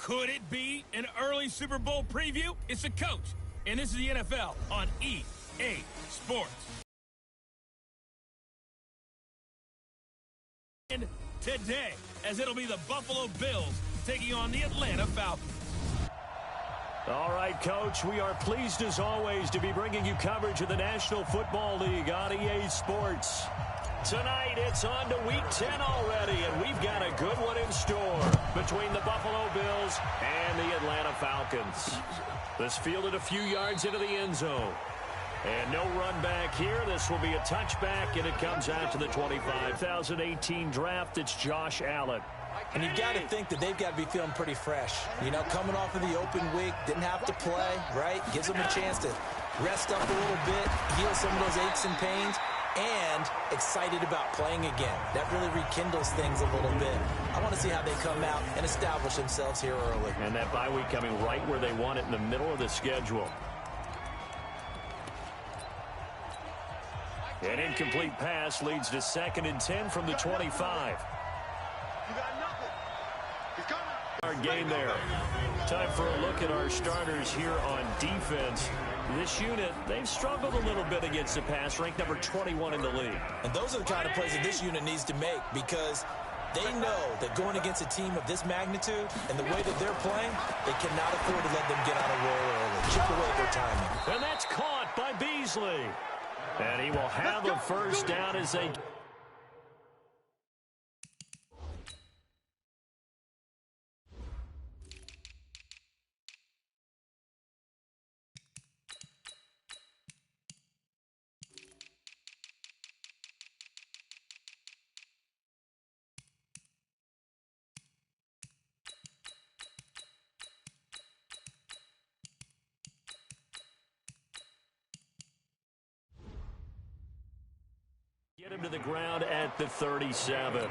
Could it be an early Super Bowl preview? It's the coach, and this is the NFL on EA Sports. And today, as it'll be the Buffalo Bills taking on the Atlanta Falcons. All right, Coach, we are pleased as always to be bringing you coverage of the National Football League on EA Sports. Tonight, it's on to Week 10 already, and we've got a good one in store between the Buffalo Bills and the Atlanta Falcons. This fielded a few yards into the end zone. And no run back here. This will be a touchback, and it comes out to the 25. 2018 draft, it's Josh Allen. And you've got to think that they've got to be feeling pretty fresh. You know, coming off of the open week, didn't have to play, right? Gives them a chance to rest up a little bit, heal some of those aches and pains, and excited about playing again. That really rekindles things a little bit. I want to see how they come out and establish themselves here early. And that bye week coming right where they want it in the middle of the schedule. An incomplete pass leads to 2nd and 10 from the 25. Our game there. Time for a look at our starters here on defense. This unit, they've struggled a little bit against the pass, ranked number 21 in the league. And those are the kind of plays that this unit needs to make, because they know that going against a team of this magnitude and the way that they're playing, they cannot afford to let them get on a roll early. Chip away their timing. And that's caught by Beasley. And he will have a first down as they... Get him to the ground at the 37.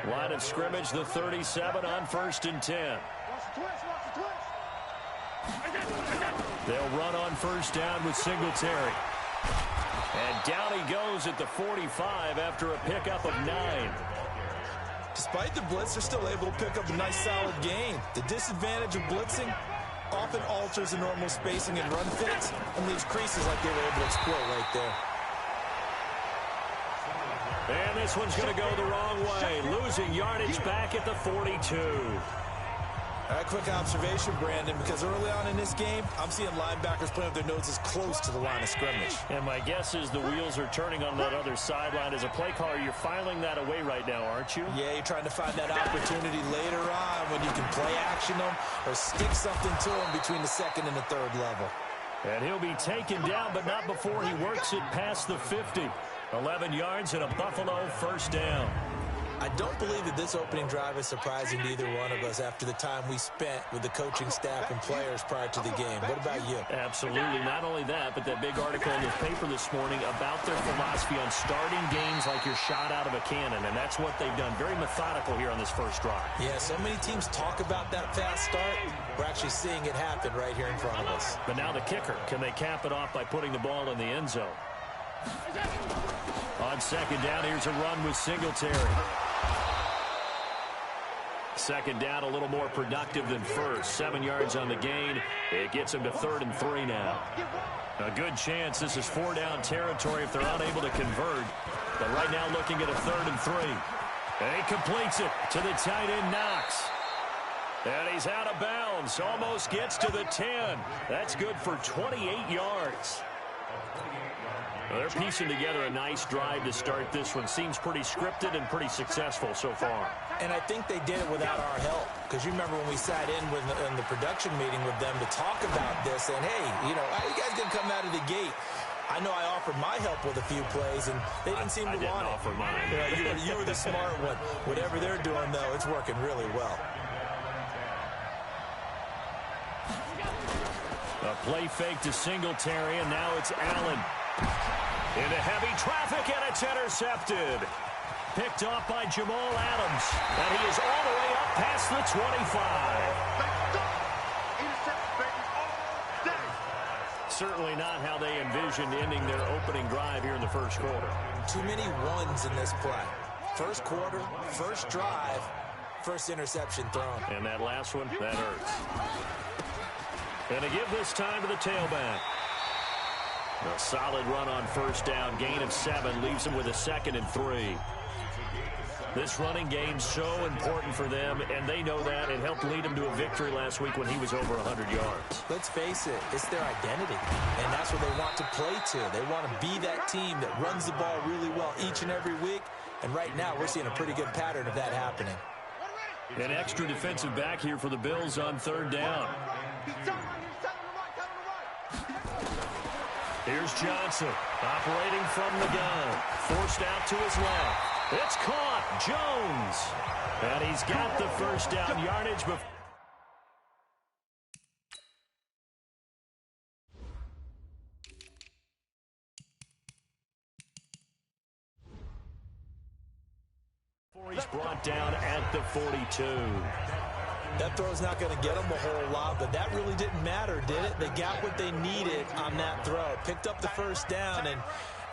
Line of scrimmage, the 37 on 1st and 10. They'll run on first down with Singletary. And down he goes at the 45 after a pickup of 9. Despite the blitz, they're still able to pick up a nice solid gain. The disadvantage of blitzing often alters the normal spacing and run fits and leaves creases like they were able to exploit right there. And this one's going to go the wrong way, losing yardage back at the 42. A quick observation, Brandon, because early on in this game, I'm seeing linebackers playing with their noses close to the line of scrimmage. And my guess is the wheels are turning on that other sideline. As a play caller, you're filing that away right now, aren't you? Yeah, you're trying to find that opportunity later on when you can play action them or stick something to them between the 2nd and the 3rd level. And he'll be taken down, but not before he works it past the 50. 11 yards and a Buffalo first down. I don't believe that this opening drive is surprising to either one of us after the time we spent with the coaching staff and players prior to the game. What about you? Absolutely. Not only that, but that big article in the paper this morning about their philosophy on starting games like you're shot out of a cannon, and that's what they've done. Very methodical here on this first drive. Yeah, so many teams talk about that fast start. We're actually seeing it happen right here in front of us. But now the kicker. Can they cap it off by putting the ball in the end zone? On 2nd down, here's a run with Singletary. 2nd down, a little more productive than first. 7 yards on the gain. It gets him to 3rd and 3 now. A good chance this is 4-down territory if they're unable to convert. But right now looking at a 3rd and 3. And he completes it to the tight end, Knox. And he's out of bounds. Almost gets to the 10. That's good for 28 yards. Well, they're piecing together a nice drive to start this one. Seems pretty scripted and pretty successful so far. And I think they did it without our help. Because you remember when we sat in the production meeting with them to talk about this, and hey, you know, how you guys going to come out of the gate? I know I offered my help with a few plays, and they didn't seem to want it. I didn't offer mine. You were the smart one. Whatever they're doing, though, it's working really well. A play fake to Singletary, and now it's Allen. Into heavy traffic, and it's intercepted. Picked off by Jamal Adams. And he is all the way up past the 25. Certainly not how they envisioned ending their opening drive here in the first quarter. Too many ones in this play. First quarter, first drive, first interception thrown. And that last one, that hurts. And to give this time to the tailback. A solid run on first down. Gain of 7 leaves him with a 2nd and 3. This running game's so important for them, and they know that. It helped lead them to a victory last week when he was over 100 yards. Let's face it, it's their identity, and that's what they want to play to. They want to be that team that runs the ball really well each and every week, and right now we're seeing a pretty good pattern of that happening. An extra defensive back here for the Bills on 3rd down. Here's Johnson, operating from the gun. Forced out to his left. It's caught. Jones. And he's got the first down yardage. Before he's brought down at the 42. That throw's not going to get them a whole lot, but that really didn't matter, did it? They got what they needed on that throw. Picked up the first down, and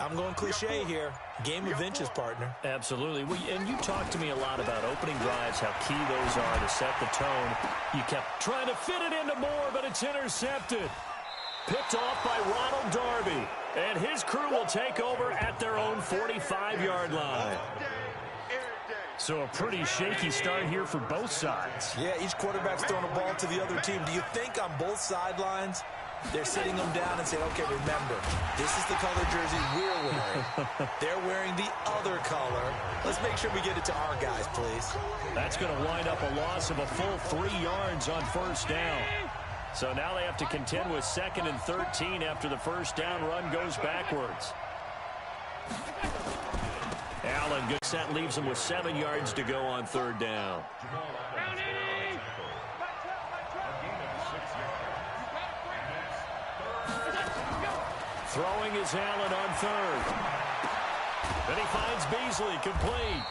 I'm going cliche here. Game of inches, partner. Absolutely. Well, and you talked to me a lot about opening drives, how key those are to set the tone. You kept trying to fit it into Moore, but it's intercepted. Picked off by Ronald Darby. And his crew will take over at their own 45-yard line. So a pretty shaky start here for both sides. Yeah, each quarterback's throwing a ball to the other team. Do you think on both sidelines they're sitting them down and saying, okay, remember, this is the color jersey we're wearing. They're wearing the other color. Let's make sure we get it to our guys, please. That's going to wind up a loss of a full 3 yards on first down. So now they have to contend with 2nd and 13 after the first down run goes backwards. Allen gets that, leaves him with 7 yards to go on 3rd down. Throwing is Allen on 3rd. And he finds Beasley complete.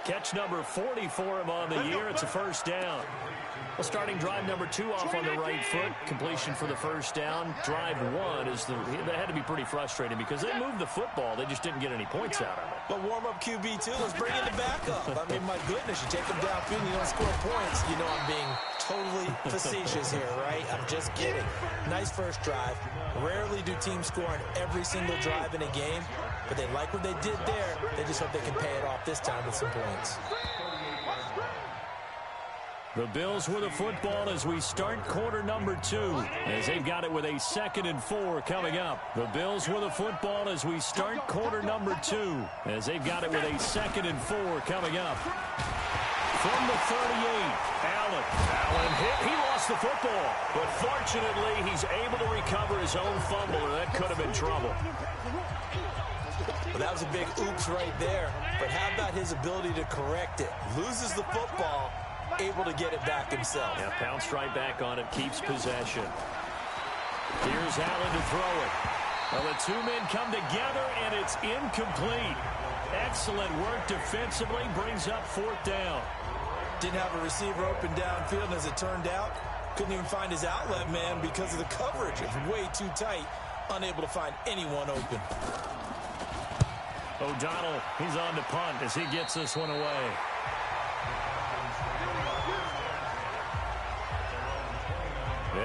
Catch number 40 for him on the year. It's a first down. Well, starting drive number 2 off on the right foot. Completion for the first down. Drive 1 is that had to be pretty frustrating because they moved the football. They just didn't get any points out of it. But warm-up QB, too. Let's bring in the backup. I mean, my goodness, you take them downfield and you don't score points. You know I'm being totally facetious here, right? I'm just kidding. Nice first drive. Rarely do teams score on every single drive in a game, but they like what they did there. They just hope they can pay it off this time with some points. The Bills with the football as we start quarter number 2, as they've got it with a 2nd and 4 coming up. The Bills with the football as we start quarter number 2, as they've got it with a 2nd and 4 coming up. From the 38, Allen hit. He lost the football, but fortunately he's able to recover his own fumble, or that could have been trouble. Well, that was a big oops right there, but how about his ability to correct it? Loses the football, able to get it back himself. Yeah, pounced right back on it, keeps possession. Here's Allen to throw it. Well, the 2 men come together, and it's incomplete. Excellent work defensively, brings up 4th down. Didn't have a receiver open downfield, and as it turned out, couldn't even find his outlet man because of the coverage. It's way too tight, unable to find anyone open. O'Donnell, he's on to punt as he gets this one away.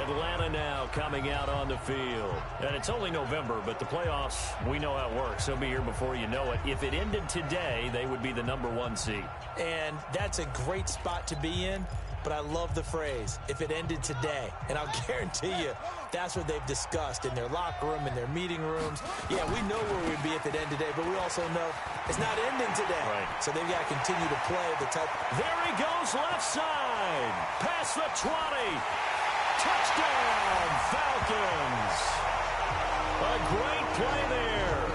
Atlanta now coming out on the field. And it's only November, but the playoffs, we know how it works. They'll be here before you know it. If it ended today, they would be the number 1 seed. And that's a great spot to be in, but I love the phrase, if it ended today. And I'll guarantee you, that's what they've discussed in their locker room, in their meeting rooms. Yeah, we know where we'd be if it ended today, but we also know it's not ending today. Right. So they've got to continue to play the type. There he goes, left side. Past the 20. Touchdown, Falcons. A great play there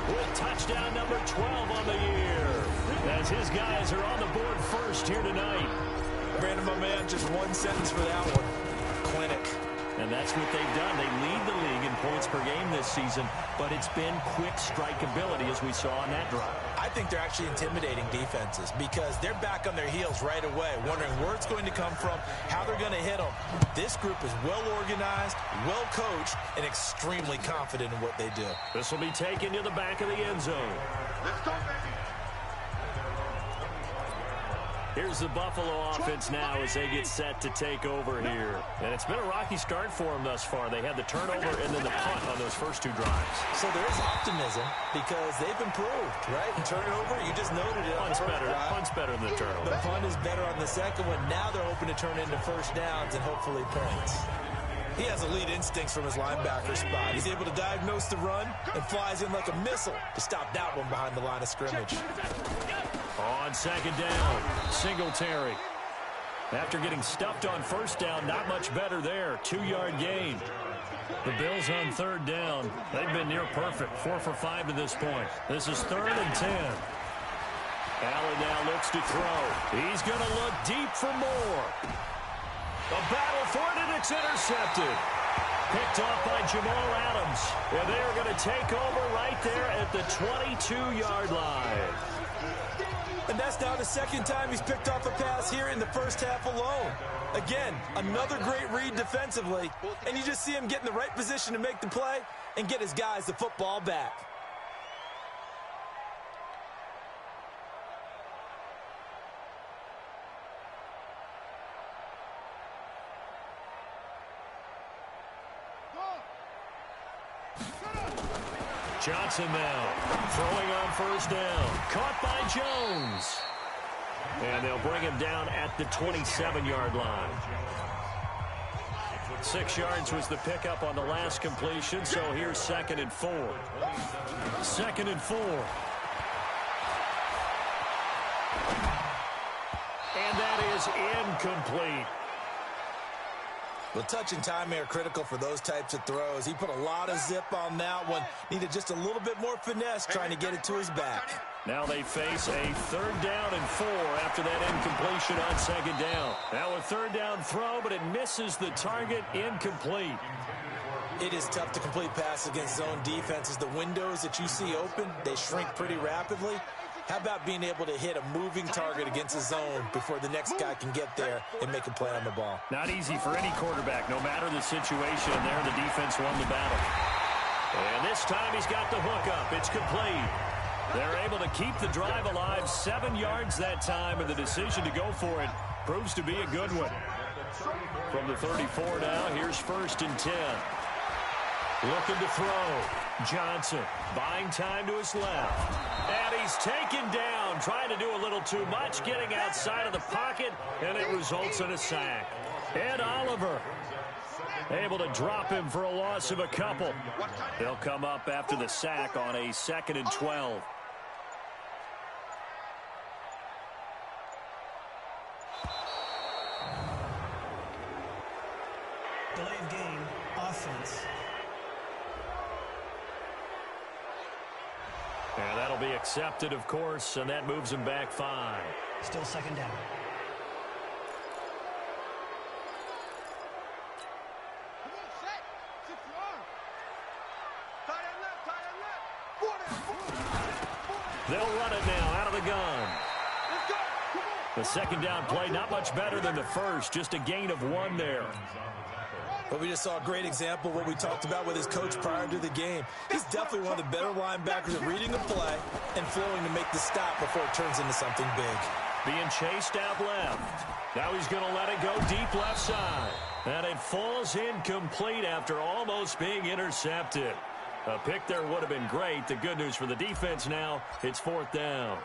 with touchdown number 12 on the year as his guys are on the board first here tonight. Brandon, my man, just one sentence for that one. Clinic. And that's what they've done. They lead the league in points per game this season, but it's been quick strikeability as we saw on that drive. I think they're actually intimidating defenses because they're back on their heels right away, wondering where it's going to come from, how they're going to hit them. This group is well organized, well coached, and extremely confident in what they do. This will be taken to the back of the end zone. Let's go, baby. Here's the Buffalo offense now as they get set to take over here. And it's been a rocky start for them thus far. They had the turnover and then the punt on those first two drives. So there is optimism because they've improved, right? And turnover, you just noted it. Punt's better than the turnover. The punt is better on the second one. Now they're hoping to turn into first downs and hopefully points. He has elite instincts from his linebacker spot. He's able to diagnose the run and flies in like a missile to stop that one behind the line of scrimmage. On second down, Singletary. After getting stuffed on first down, not much better there. 2-yard gain. The Bills on third down. They've been near perfect. 4 for 5 to this point. This is 3rd and 10. Allen now looks to throw. He's going to look deep for more. A battle for it, and it's intercepted. Picked off by Jamal Adams. And they are going to take over right there at the 22-yard line. And that's now the second time he's picked off a pass here in the first half alone. Again, another great read defensively. And you just see him get in the right position to make the play and get his guys the football back. Johnson now throwing on first down. Caught by Jones. And they'll bring him down at the 27-yard line. 6 yards was the pickup on the last completion, so here's 2nd and 4. 2nd and 4. And that is incomplete. Well, touch and timing are critical for those types of throws. He put a lot of zip on that one. Needed just a little bit more finesse trying to get it to his back. Now they face a 3rd down and 4 after that incompletion on 2nd down. Now a 3rd down throw, but it misses the target. Incomplete. It is tough to complete passes against zone defenses. The windows that you see open, they shrink pretty rapidly. How about being able to hit a moving target against a zone before the next guy can get there and make a play on the ball? Not easy for any quarterback, no matter the situation. There, the defense won the battle. And this time he's got the hook up. It's complete. They're able to keep the drive alive. 7 yards that time, and the decision to go for it proves to be a good one. From the 34 now, here's 1st and 10. Looking to throw. Johnson buying time to his left. And he's taken down, trying to do a little too much, getting outside of the pocket, and it results in a sack. Ed Oliver able to drop him for a loss of a couple. They'll come up after the sack on a 2nd and 12. Delayed game, offense. And that'll be accepted, of course, and that moves him back 5. Still 2nd down. They'll run it now out of the gun. The 2nd down play, not much better than the first, just a gain of 1 there. But we just saw a great example of what we talked about with his coach prior to the game. He's definitely one of the better linebackers at reading a play and flowing to make the stop before it turns into something big. Being chased out left. Now he's going to let it go deep left side. And it falls incomplete after almost being intercepted. A pick there would have been great. The good news for the defense now, it's 4th down.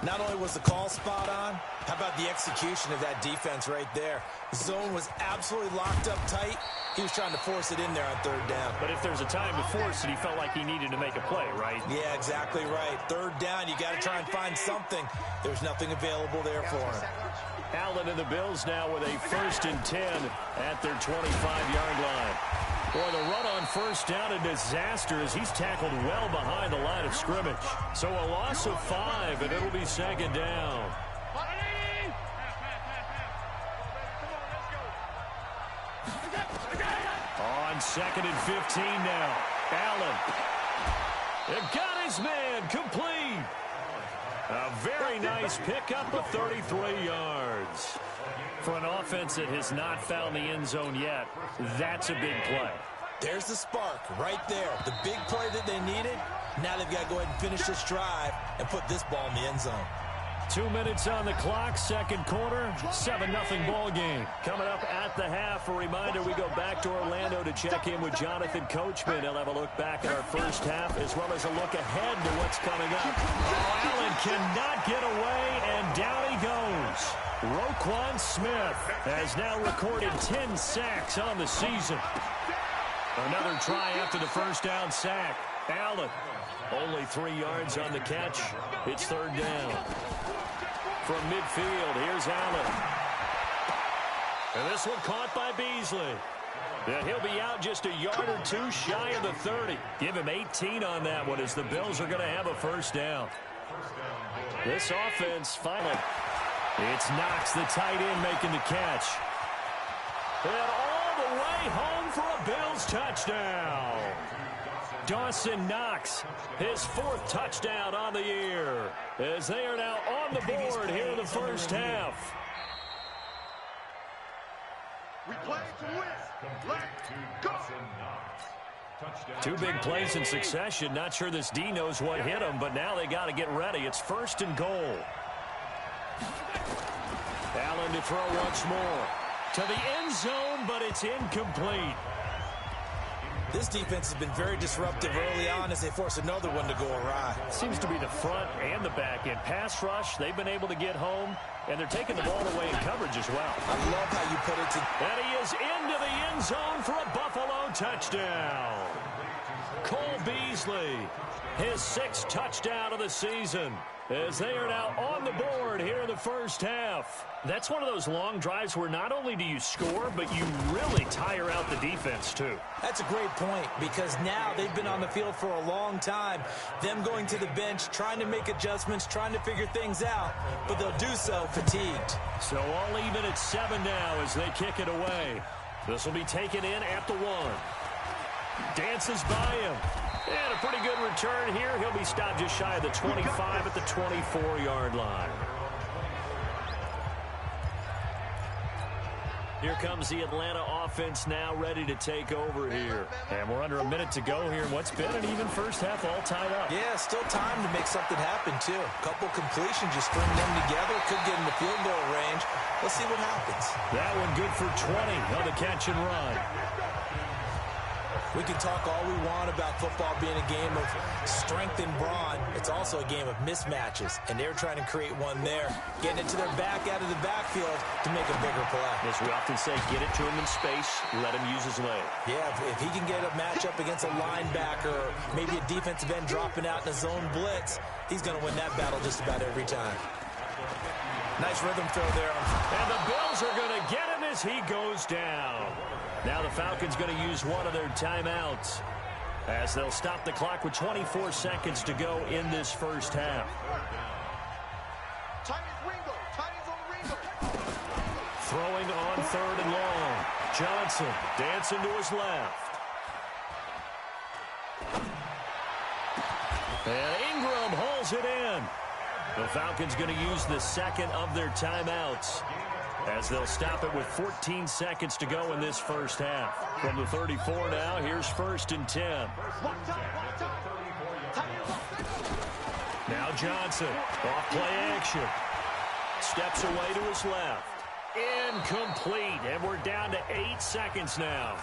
Not only was the call spot on, how about the execution of that defense right there? The zone was absolutely locked up tight. He was trying to force it in there on 3rd down. But if there's a time to force it, he felt like he needed to make a play, right? Yeah, exactly right. 3rd down, you got to try and find something. There's nothing available there for him. Allen and the Bills now with a 1st and 10 at their 25-yard line. Boy, the run on first down, a disaster as he's tackled well behind the line of scrimmage. So a loss of 5, and it'll be 2nd down. On 2nd and 15 now. Allen. They've got his man complete. A very nice pickup of 33 yards. For an offense that has not found the end zone yet, that's a big play. There's the spark right there. The big play that they needed. Now they've got to go ahead and finish this drive and put this ball in the end zone. 2 minutes on the clock, second quarter, 7-0 ball game. Coming up at the half, a reminder, we go back to Orlando to check in with Jonathan Coachman. He'll have a look back at our first half as well as a look ahead to what's coming up. Oh, Allen cannot get away, and down he goes. Roquan Smith has now recorded 10 sacks on the season. Another try after the first down sack. Allen, only 3 yards on the catch. It's third down. From midfield, here's Allen. And this one caught by Beasley. And he'll be out just a yard or two shy of the 30. Give him 18 on that one as the Bills are going to have a first down. This offense finally. It's Knox, the tight end, making the catch. And all the way home for a Bills touchdown. Dawson Knox, his 4th touchdown on the year, as they are now on the board here in the first half. We play to win. Let's go. 2 big plays in succession. Not sure this D knows what hit him, but now they got to get ready. It's 1st and goal. Allen to throw once more. To the end zone, but it's incomplete. This defense has been very disruptive early on as they force another one to go awry. Seems to be the front and the back end. Pass rush, they've been able to get home, and they're taking the ball away in coverage as well. I love how you put it. And he is into the end zone for a Buffalo touchdown. Cole Beasley, his 6th touchdown of the season, as they are now on the board here in the first half. That's one of those long drives where not only do you score, but you really tire out the defense, too. That's a great point, because now they've been on the field for a long time. Them going to the bench, trying to make adjustments, trying to figure things out, but they'll do so fatigued. So all even at 7 now as they kick it away. This will be taken in at the 1. Dances by him. And a pretty good return here. He'll be stopped just shy of the 25 at the 24-yard line. Here comes the Atlanta offense now ready to take over here. And we're under a minute to go here in what's been an even first half all tied up. Yeah, still time to make something happen, too. A couple completions, just string them together. Could get in the field goal range. Let's see what happens. That one good for 20 on the catch and run. We can talk all we want about football being a game of strength and brawn. It's also a game of mismatches, and they're trying to create one there, getting it to their back out of the backfield to make a bigger play. As we often say, get it to him in space, let him use his leg. Yeah, if he can get a matchup against a linebacker or maybe a defensive end dropping out in a zone blitz, he's going to win that battle just about every time. Nice rhythm throw there. And the Bills are going to get him as he goes down. Now the Falcons going to use one of their timeouts as they'll stop the clock with 24 seconds to go in this first half. Throwing on 3rd and long. Johnson dancing to his left. And Ingram hauls it in. The Falcons going to use the 2nd of their timeouts as they'll stop it with 14 seconds to go in this first half. From the 34 now, here's 1st and 10. Now Johnson, off play action. Steps away to his left. Incomplete, and we're down to 8 seconds now.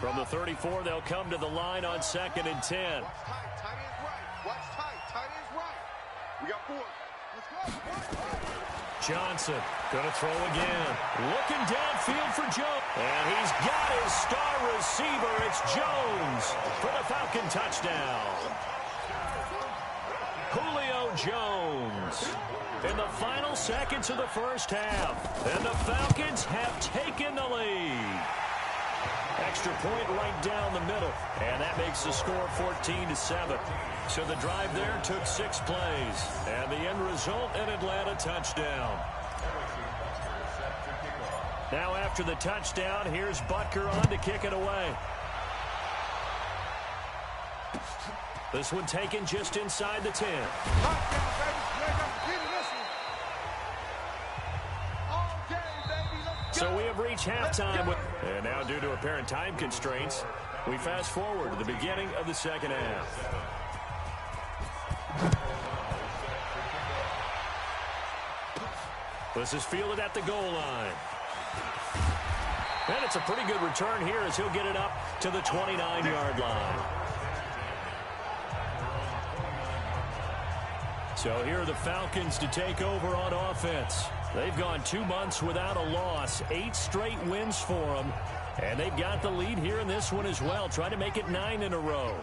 From the 34, they'll come to the line on 2nd and 10. Johnson going to throw again. Looking downfield for Jones. And he's got his star receiver. It's Jones for the Falcon touchdown. Julio Jones in the final seconds of the first half. And the Falcons have taken the lead. Extra point right down the middle. And that makes the score 14-7. So the drive there took 6 plays. And the end result, an Atlanta touchdown. Now after the touchdown, here's Butker on to kick it away. This one taken just inside the 10. So we have reached halftime. And now due to apparent time constraints, We fast forward to the beginning of the second half. This is fielded at the goal line. And it's a pretty good return here as he'll get it up to the 29-yard line. So here are the Falcons to take over on offense. They've gone 2 months without a loss, 8 straight wins for them. And they've got the lead here in this one as well, trying to make it 9 in a row.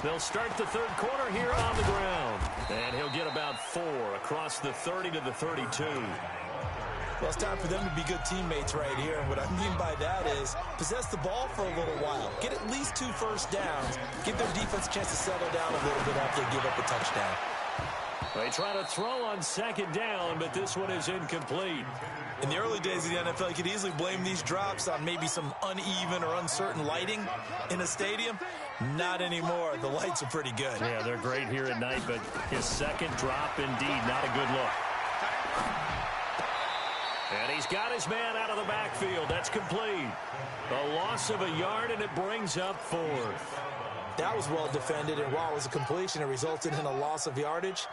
They'll start the third quarter here on the ground. And he'll get about 4 across the 30 to the 32. Well, it's time for them to be good teammates right here. And what I mean by that is possess the ball for a little while. Get at least 2 first downs. Give their defense a chance to settle down a little bit after they give up a touchdown. They try to throw on second down, but this one is incomplete. In the early days of the NFL, you could easily blame these drops on maybe some uneven or uncertain lighting in a stadium. Not anymore. The lights are pretty good. Yeah, they're great here at night, but his second drop, indeed, not a good look. And he's got his man out of the backfield. That's complete. A loss of a yard, and it brings up 4th. That was well defended, and while it was a completion, it resulted in a loss of yardage.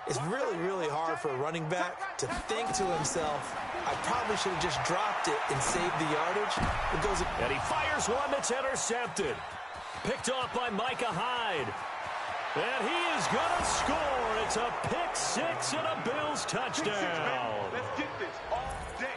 It's really, really hard for a running back to think to himself, I probably should have just dropped it and saved the yardage. It goes, and he fires one that's intercepted. Picked off by Micah Hyde. And he is going to score. It's a pick 6 and a Bills touchdown. Let's get this all day.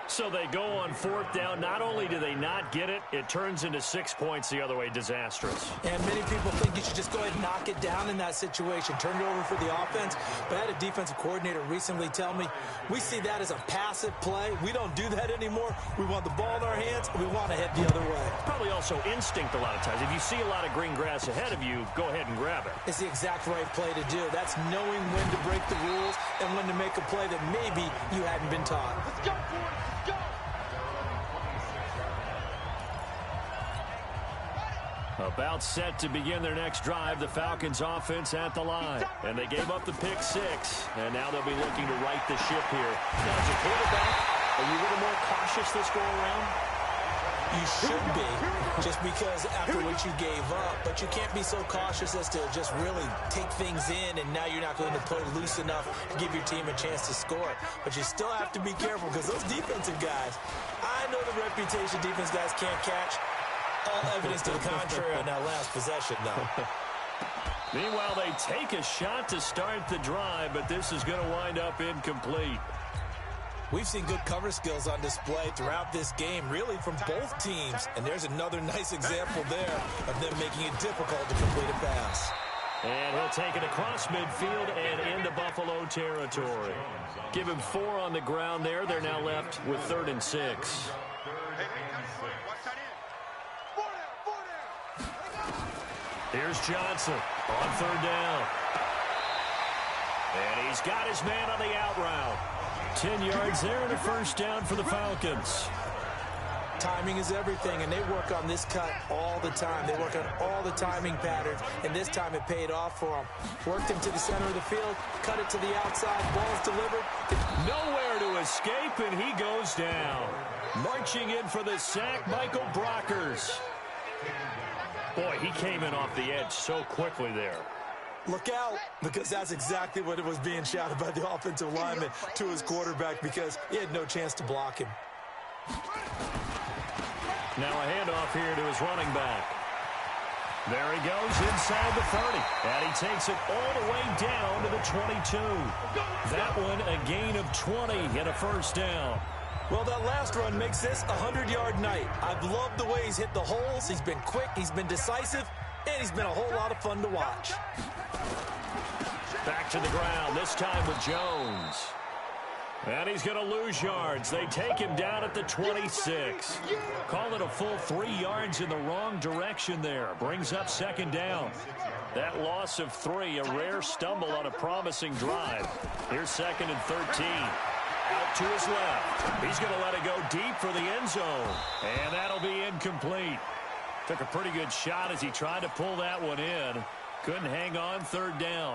So they go on 4th down. Not only do they not get it, it turns into 6 points the other way. Disastrous. And many people think you should just go ahead and knock it down in that situation. Turn it over for the offense. But I had a defensive coordinator recently tell me, we see that as a passive play. We don't do that anymore. We want the ball in our hands, and we want to head the other way. Probably also instinct a lot of times. If you see a lot of green grass ahead of you, go ahead and grab it. It's the exact right play to do. That's knowing when to break the rules and when to make a play that maybe you hadn't been taught. Let's go, boys. Let's go. About set to begin their next drive, the Falcons offense at the line. And they gave up the pick 6, and now they'll be looking to right the ship here. Now, as a quarterback, are you a little more cautious this go around? You should be, just because after what you gave up, but you can't be so cautious as to just really take things in, and now you're not going to play loose enough to give your team a chance to score. But you still have to be careful, because those defensive guys, I know the reputation defense guys can't catch. All evidence to the contrary on that last possession, though. Meanwhile, they take a shot to start the drive, but this is going to wind up incomplete. We've seen good cover skills on display throughout this game, really from both teams. And there's another nice example there of them making it difficult to complete a pass. And he'll take it across midfield and into Buffalo territory. Give him 4 on the ground there. They're now left with 3rd and 6. Here's Johnson on 3rd down. And he's got his man on the out route. 10 yards there and a first down for the Falcons. Timing is everything, and they work on this cut all the time. They work on all the timing patterns, and this time it paid off for them. Worked him to the center of the field, cut it to the outside, ball's delivered. Nowhere to escape, and he goes down. Marching in for the sack, Michael Brockers. Boy, he came in off the edge so quickly there. Look out, because that's exactly what it was being shouted by the offensive lineman to his quarterback, because he had no chance to block him. Now a handoff here to his running back. There he goes inside the 30. And he takes it all the way down to the 22. That one a gain of 20 and a first down. Well, that last run makes this a 100-yard night. I've loved the way he's hit the holes. He's been quick, he's been decisive, and he's been a whole lot of fun to watch. Back to the ground, this time with Jones. And he's going to lose yards. They take him down at the 26. Call it a full 3 yards in the wrong direction there. Brings up 2nd down. That loss of 3, a rare stumble on a promising drive. Here's 2nd and 13. Out to his left. He's going to let it go deep for the end zone. And that'll be incomplete. Took a pretty good shot as he tried to pull that one in. Couldn't hang on third down.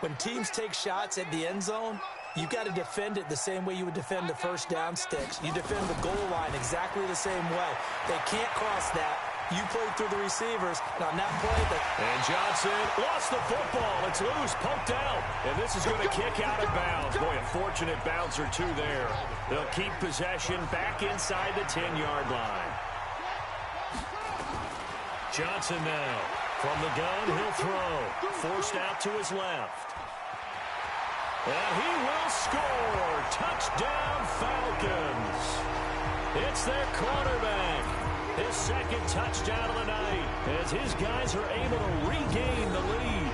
When teams take shots at the end zone, you've got to defend it the same way you would defend the first down sticks. You defend the goal line exactly the same way. They can't cross that. You played through the receivers. On that play, and Johnson lost the football. It's loose, poked out. And this is going to kick out of bounds. Boy, a fortunate bounce or two there. They'll keep possession back inside the 10-yard line. Johnson now. From the gun, he'll throw. Forced out to his left. And he will score. Touchdown, Falcons. It's their quarterback. His second touchdown of the night as his guys are able to regain the lead.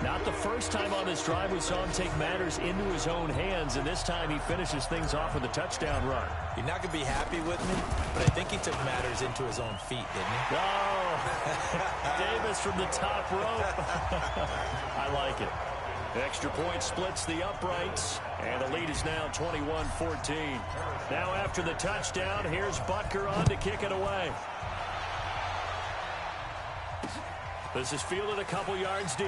Not the first time on this drive we saw him take matters into his own hands, and this time he finishes things off with a touchdown run. You're not going to be happy with me, but I think he took matters into his own feet, didn't he? Oh, Davis from the top rope. I like it. Extra point splits the uprights, and the lead is now 21-14. Now after the touchdown, here's Butker on to kick it away. This is fielded a couple yards deep.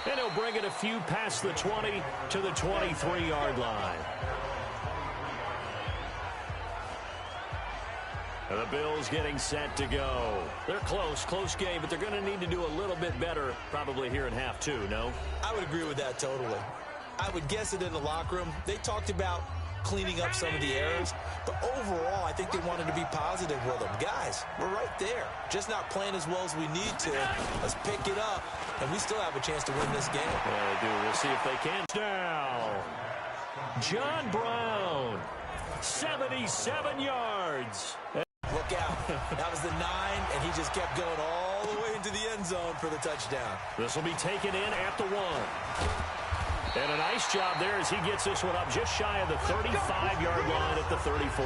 And he'll bring it a few past the 20 to the 23-yard line. And the Bills getting set to go. They're close game, but they're going to need to do a little bit better probably here in half two, no? I would agree with that totally. I would guess it in the locker room. They talked about cleaning up some of the errors, but overall, I think they wanted to be positive with them. Guys, we're right there. Just not playing as well as we need to. Let's pick it up, and we still have a chance to win this game. Yeah, they do. We'll see if they can. Now, John Brown, 77 yards. Look out. That was the 9, and he just kept going all the way into the end zone for the touchdown. This will be taken in at the 1. And a nice job there as he gets this one up just shy of the 35-yard line at the 34.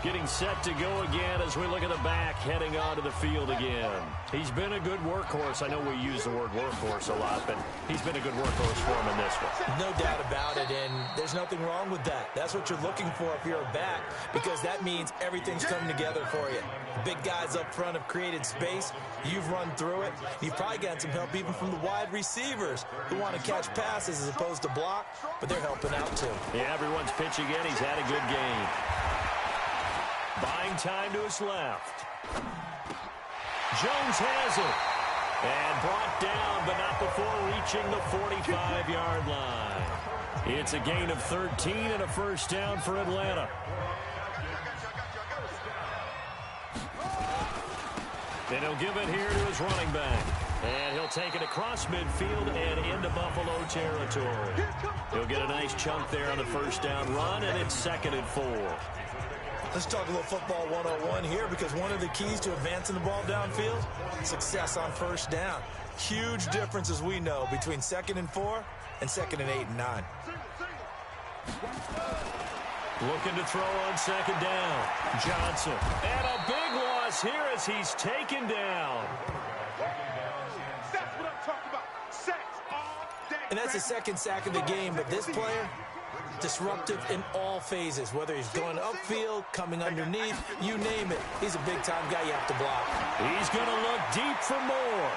Getting set to go again as we look at the back heading onto the field again. He's been a good workhorse. I know we use the word workhorse a lot, but he's been a good workhorse for him in this one. No doubt about it, and there's nothing wrong with that. That's what you're looking for if you're a back, because that means everything's coming together for you. Big guys up front have created space. You've run through it. You've probably gotten some help even from the wide receivers who want to catch passes as opposed to block, but they're helping out too. Yeah, everyone's pitching in. He's had a good game. Buying time to his left. Jones has it. And brought down, but not before reaching the 45-yard line. It's a gain of 13 and a first down for Atlanta. And he'll give it here to his running back. And he'll take it across midfield and into Buffalo territory. He'll get a nice chunk there on the first down run, and it's 2nd and 4. Let's talk a little football 101 here, because one of the keys to advancing the ball downfield, success on first down. Huge difference, as we know, between 2nd and 4 and 2nd and 8 and 9. Looking to throw on 2nd down. Johnson. And a big loss here as he's taken down. That's what I'm talking about. Sacks all day. And that's the 2nd sack of the game, but this player, disruptive in all phases, whether he's going upfield, coming underneath, you name it. He's a big-time guy you have to block. He's going to look deep for more.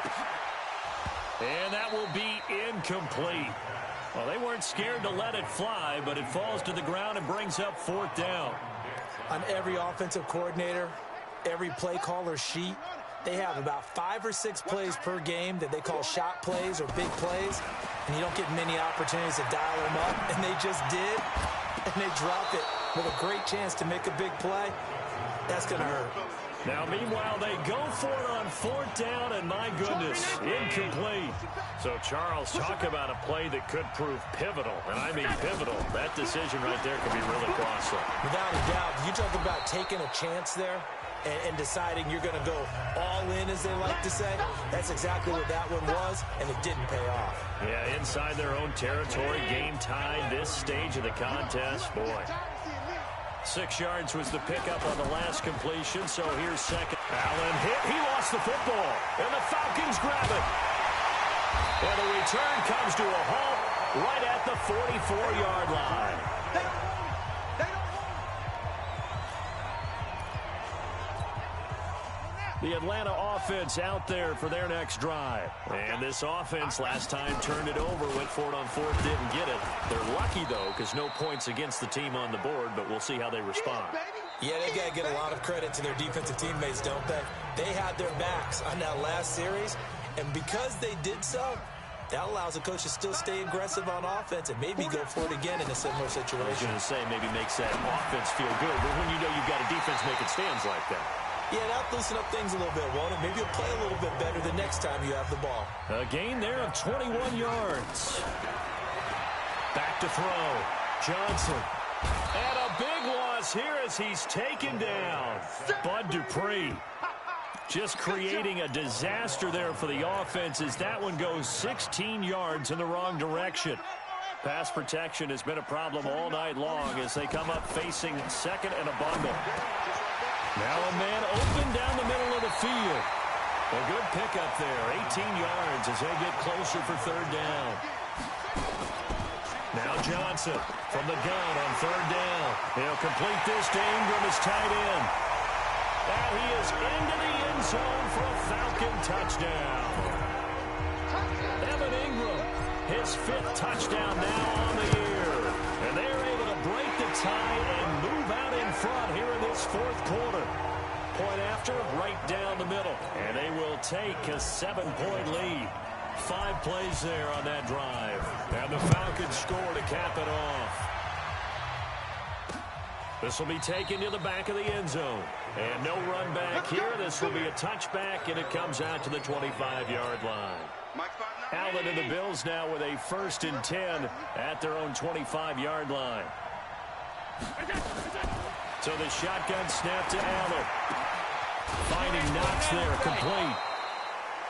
And that will be incomplete. Well, they weren't scared to let it fly, but it falls to the ground and brings up 4th down. On every offensive coordinator, every play caller sheet, they have about 5 or 6 plays per game that they call shot plays or big plays, and you don't get many opportunities to dial them up, and they just did, and they drop it with a great chance to make a big play. That's going to hurt. Now, meanwhile, they go for it on 4th down, and my goodness, incomplete. So, Charles, talk about a play that could prove pivotal, and I mean pivotal. That decision right there could be really costly. Without a doubt, you talk about taking a chance there and deciding you're going to go all in, as they like to say. That's exactly what that one was, and it didn't pay off. Yeah, inside their own territory, game tied this stage of the contest. Boy. 6 yards was the pickup on the last completion, so here's 2nd. Allen hit. He lost the football, and the Falcons grab it. And the return comes to a halt right at the 44-yard line. The Atlanta offense out there for their next drive. And this offense last time turned it over, went for it on fourth, didn't get it. They're lucky, though, because no points against the team on the board, but we'll see how they respond. Yeah, they got to get a lot of credit to their defensive teammates, don't they? They had their backs on that last series, and because they did so, that allows the coach to still stay aggressive on offense and maybe go for it again in a similar situation. I was going to say maybe makes that offense feel good, but when you know you've got a defense making stands like that. Yeah, that'll loosen up things a little bit, won't it? Maybe you'll play a little bit better the next time you have the ball. A gain there of 21 yards. Back to throw. Johnson. And a big loss here as he's taken down. Bud Dupree just creating a disaster there for the offense as that one goes 16 yards in the wrong direction. Pass protection has been a problem all night long as they come up facing second and a bundle. Now a man open down the middle of the field. A good pickup there, 18 yards as they get closer for third down. Now Johnson from the gun on third down. He'll complete this to Ingram as tight end. And he is into the end zone for a Falcon touchdown. Evan Ingram, his fifth touchdown now on the year. And they're able to break the tie and move out in front here in this fourth quarter. Point after, right down the middle. And they will take a 7-point lead. 5 plays there on that drive. And the Falcons score to cap it off. This will be taken to the back of the end zone. And no run back here. This will be a touchback, and it comes out to the 25-yard line. Allen and the Bills now with a 1st and 10 at their own 25-yard line. So the shotgun snap to Allen. Finding Knox there, complete.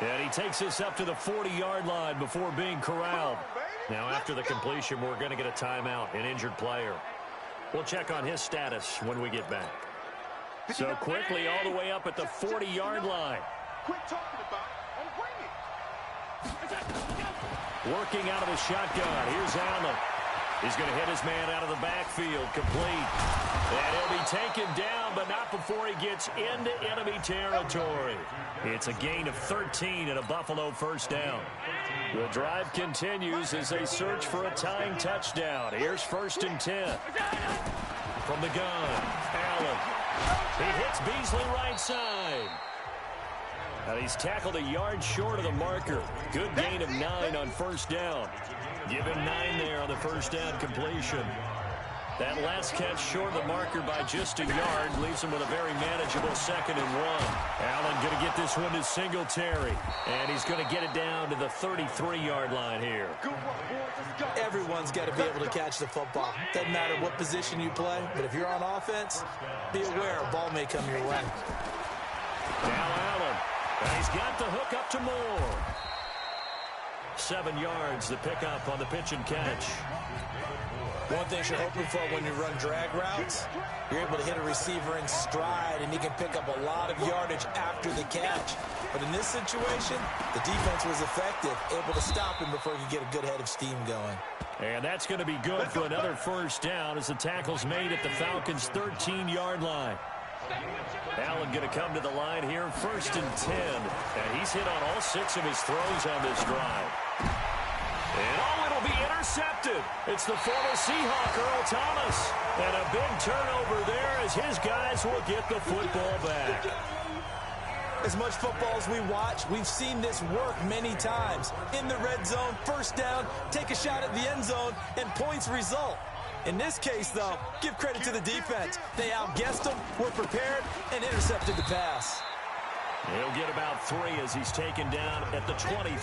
And he takes this up to the 40-yard line before being corralled. Now after the completion, we're going to get a timeout, an injured player. We'll check on his status when we get back. So quickly all the way up at the 40-yard line. Working out of the shotgun. Here's Allen. He's going to hit his man out of the backfield. Complete. And he'll be taken down, but not before he gets into enemy territory. It's a gain of 13 and a Buffalo first down. The drive continues as they search for a tying touchdown. Here's 1st and 10. From the gun, Allen. He hits Beasley right side. And he's tackled a yard short of the marker. Good gain of 9 on first down. Give him 9 there on the first down completion. That last catch short of the marker by just a yard leaves him with a very manageable 2nd and 1. Allen going to get this one to Singletary. And he's going to get it down to the 33-yard line here. Everyone's got to be able to catch the football. Doesn't matter what position you play, but if you're on offense, be aware a ball may come your way. Now Allen. And he's got the hook up to Moore. 7 yards, the pickup on the pitch and catch. One thing you're hoping for when you run drag routes, you're able to hit a receiver in stride, and he can pick up a lot of yardage after the catch. But in this situation, the defense was effective, able to stop him before he could get a good head of steam going. And that's going to be good for another first down as the tackle's made at the Falcons' 13-yard line. Allen going to come to the line here, 1st and 10. And he's hit on all 6 of his throws on this drive. And it'll be intercepted. It's the former Seahawk, Earl Thomas. And a big turnover there as his guys will get the football back. As much football as we watch, we've seen this work many times. In the red zone, first down, take a shot at the end zone, and points result. In this case, though, give credit to the defense. They outguessed them, were prepared, and intercepted the pass. He'll get about 3 as he's taken down at the 23.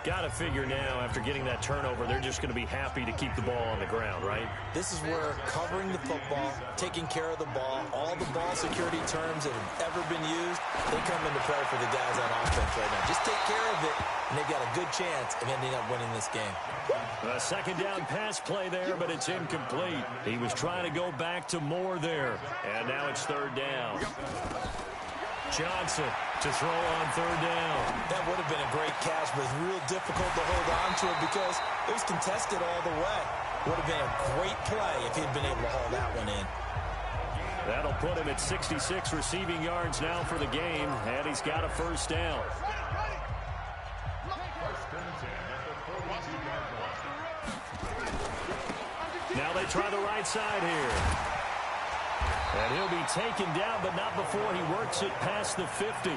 Got to figure now, after getting that turnover, they're just going to be happy to keep the ball on the ground, right? This is where covering the football, taking care of the ball, all the ball security terms that have ever been used, they come into play for the guys on offense right now. Just take care of it, and they've got a good chance of ending up winning this game. A 2nd down pass play there, but it's incomplete. He was trying to go back to Moore there, and now it's 3rd down. Johnson to throw on third down. That would have been a great catch, but it's real difficult to hold on to it because it was contested all the way. Would have been a great play if he'd been able to haul that one in. That'll put him at 66 receiving yards now for the game, and he's got a first down. Now they try the right side here. And he'll be taken down, but not before he works it past the 50.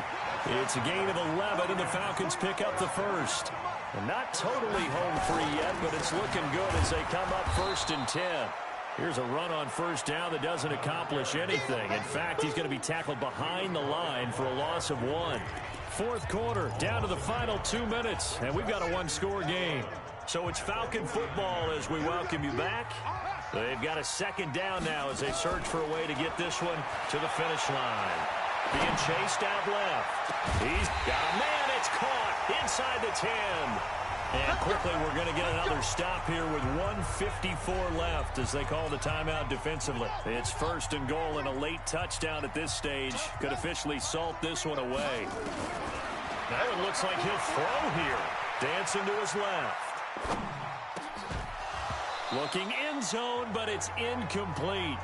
It's a gain of 11, and the Falcons pick up the first. And not totally home free yet, but it's looking good as they come up 1st and 10. Here's a run on first down that doesn't accomplish anything. In fact, he's going to be tackled behind the line for a loss of 1. Fourth quarter, down to the final 2 minutes, and we've got a one-score game. So it's Falcon football as we welcome you back. They've got a second down now as they search for a way to get this one to the finish line. Being chased out left. He's got a man. It's caught inside the 10. And quickly we're going to get another stop here with 1:54 left as they call the timeout defensively. It's 1st and goal and a late touchdown at this stage. Could officially salt this one away. Now it looks like he'll throw here. Dancing to his left. Looking end zone, but it's incomplete.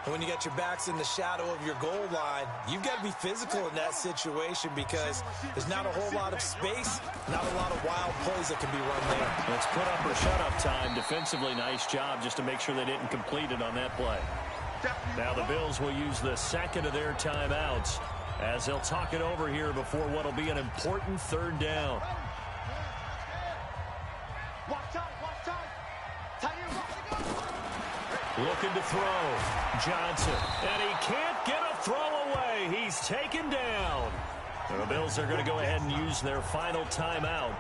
When you got your backs in the shadow of your goal line, you've got to be physical in that situation because there's not a whole lot of space, not a lot of wild plays that can be run there. Let's put up or shut up time. Defensively, nice job just to make sure they didn't complete it on that play. Now the Bills will use the second of their timeouts as they'll talk it over here before what will be an important 3rd down. Looking to throw. Johnson. And he can't get a throw away. He's taken down. The Bills are going to go ahead and use their final timeout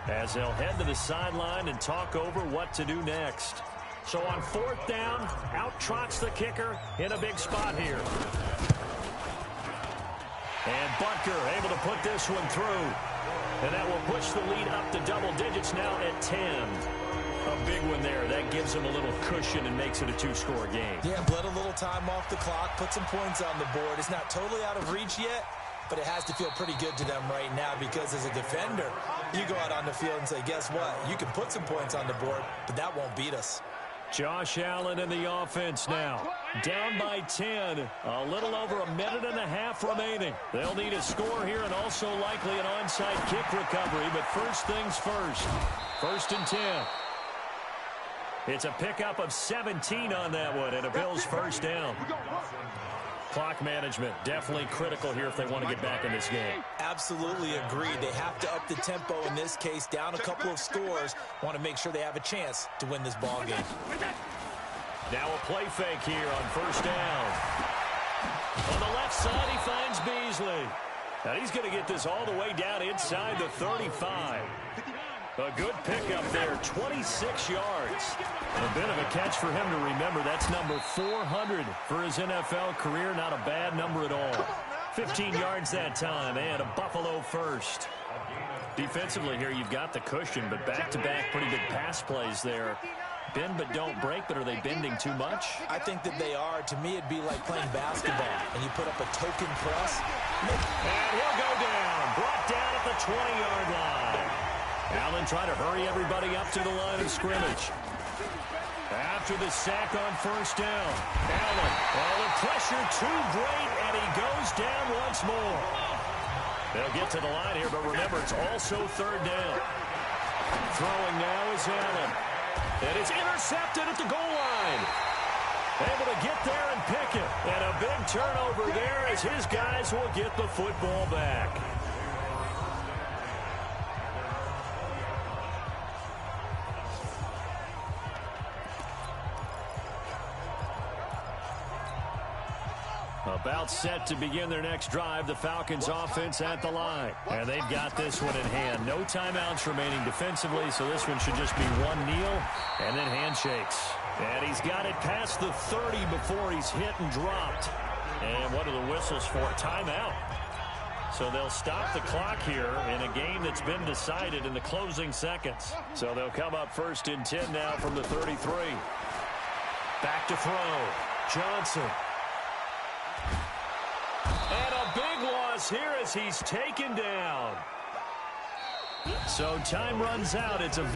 as they'll head to the sideline and talk over what to do next. So on 4th down, out trots the kicker in a big spot here. And Butker able to put this one through. And that will push the lead up to double digits now at 10. A big one there. That gives them a little cushion and makes it a 2-score game. Yeah, let a little time off the clock, put some points on the board. It's not totally out of reach yet, but it has to feel pretty good to them right now because as a defender, you go out on the field and say, guess what? You can put some points on the board, but that won't beat us. Josh Allen in the offense now. Down by 10. A little over a minute and a half remaining. They'll need a score here and also likely an onside kick recovery, but first things first. 1st and 10. It's a pickup of 17 on that one and a Bills first down. Clock management definitely critical here if they want to get back in this game. Absolutely agreed. They have to up the tempo in this case, down a couple of scores. Want to make sure they have a chance to win this ball game. Now a play fake here on 1st down. On the left side, he finds Beasley. Now he's going to get this all the way down inside the 35. A good pickup there, 26 yards. A bit of a catch for him to remember. That's number 400 for his NFL career. Not a bad number at all. 15 yards that time and a Buffalo first. Defensively here, you've got the cushion, but back-to-back pretty big pass plays there. Bend but don't break, but are they bending too much? I think that they are. To me, it'd be like playing basketball, and you put up a token press. And he'll go down. Brought down at the 20-yard line. Allen trying to hurry everybody up to the line of scrimmage. After the sack on 1st down, Allen, the pressure too great, and he goes down once more. They'll get to the line here, but remember, it's also 3rd down. Throwing now is Allen. And it's intercepted at the goal line. Able to get there and pick it. And a big turnover there as his guys will get the football back. About set to begin their next drive, the Falcons offense at the line. And they've got this one in hand. No timeouts remaining defensively, so this one should just be one kneel and then handshakes. And he's got it past the 30 before he's hit and dropped. And what are the whistles for? Timeout. So they'll stop the clock here in a game that's been decided in the closing seconds. So they'll come up 1st and 10 now from the 33. Back to throw. Johnson. And a big loss here as he's taken down. So time runs out. It's a